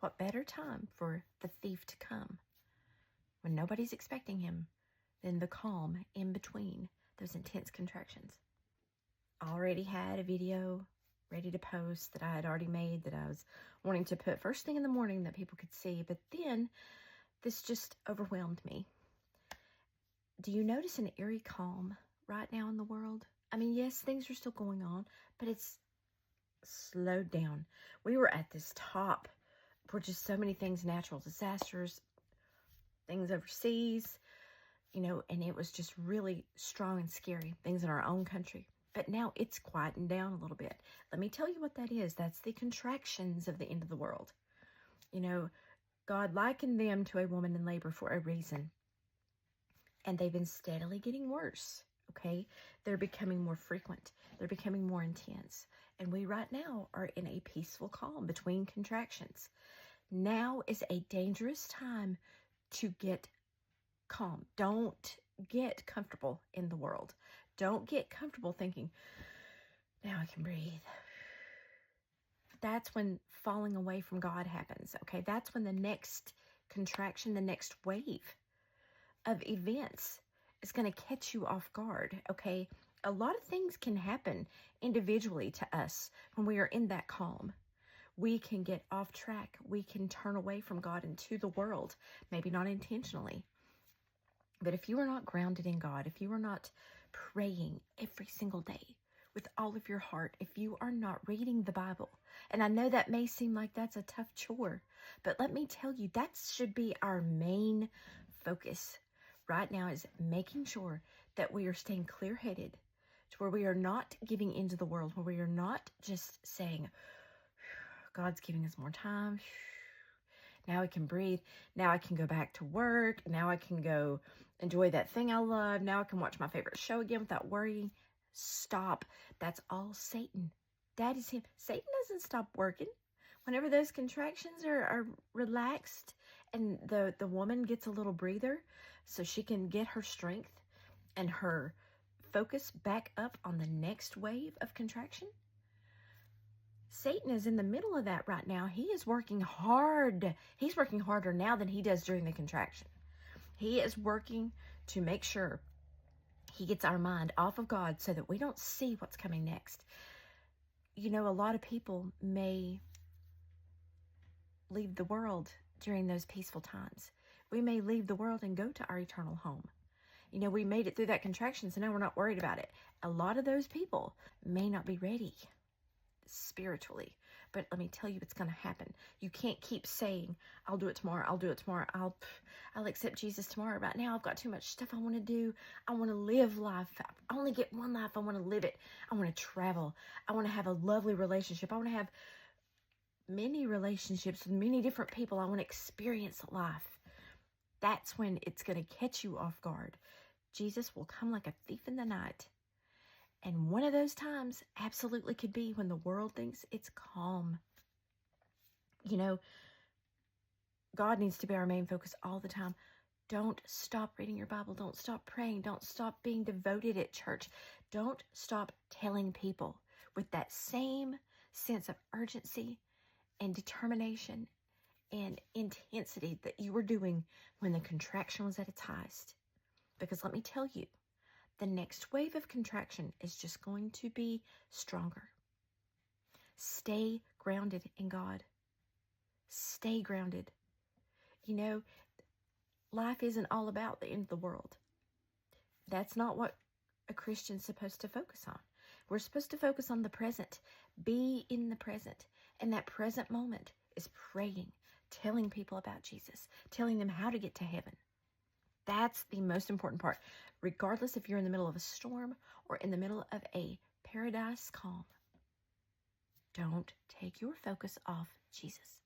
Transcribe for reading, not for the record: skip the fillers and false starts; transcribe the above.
What better time for the thief to come when nobody's expecting him than the calm in between those intense contractions? I already had a video ready to post that I had already made that I was wanting to put first thing in the morning that people could see, but then this just overwhelmed me. Do you notice an eerie calm right now in the world? I mean, yes, things are still going on, but it's slowed down. We were at this top for just so many things, natural disasters, things overseas, and it was just really strong and scary, things in our own country. But now it's quietened down a little bit. Let me tell you what that is. That's the contractions of the end of the world. God likened them to a woman in labor for a reason. And they've been steadily getting worse, okay? They're becoming more frequent. They're becoming more intense. And we right now are in a peaceful calm between contractions. Now is a dangerous time to get calm. Don't get comfortable in the world. Don't get comfortable thinking, now I can breathe. That's when falling away from God happens, okay? That's when the next contraction, the next wave of events is going to catch you off guard, okay? A lot of things can happen individually to us when we are in that calm. We can get off track. We can turn away from God into the world, maybe not intentionally. But if you are not grounded in God, if you are not praying every single day with all of your heart, if you are not reading the Bible, and I know that may seem like that's a tough chore, but let me tell you, that should be our main focus right now, is making sure that we are staying clear-headed to where we are not giving into the world, where we are not just saying, God's giving us more time. Now I can breathe. Now I can go back to work. Now I can go enjoy that thing I love. Now I can watch my favorite show again without worrying. Stop. That's all Satan. That is him. Satan doesn't stop working. Whenever those contractions are relaxed and the woman gets a little breather so she can get her strength and her focus back up on the next wave of contraction, Satan is in the middle of that right now. He is working hard. He's working harder now than he does during the contraction. He is working to make sure he gets our mind off of God so that we don't see what's coming next. A lot of people may leave the world during those peaceful times. We may leave the world and go to our eternal home. We made it through that contraction, so now we're not worried about it. A lot of those people may not be ready spiritually, but let me tell you, it's going to happen. You can't keep saying, I'll do it tomorrow. I'll do it tomorrow. I'll accept Jesus tomorrow. Right now, I've got too much stuff I want to do. I want to live life. I only get one life. I want to live it. I want to travel. I want to have a lovely relationship. I want to have many relationships with many different people. I want to experience life. That's when it's going to catch you off guard. Jesus will come like a thief in the night. And one of those times absolutely could be when the world thinks it's calm. God needs to be our main focus all the time. Don't stop reading your Bible. Don't stop praying. Don't stop being devoted at church. Don't stop telling people with that same sense of urgency and determination and intensity that you were doing when the contraction was at its highest. Because let me tell you, the next wave of contraction is just going to be stronger. Stay grounded in God. Stay grounded. Life isn't all about the end of the world. That's not what a Christian's supposed to focus on. We're supposed to focus on the present. Be in the present. And that present moment is praying, telling people about Jesus, telling them how to get to heaven. That's the most important part. Regardless if you're in the middle of a storm or in the middle of a paradise calm, don't take your focus off Jesus.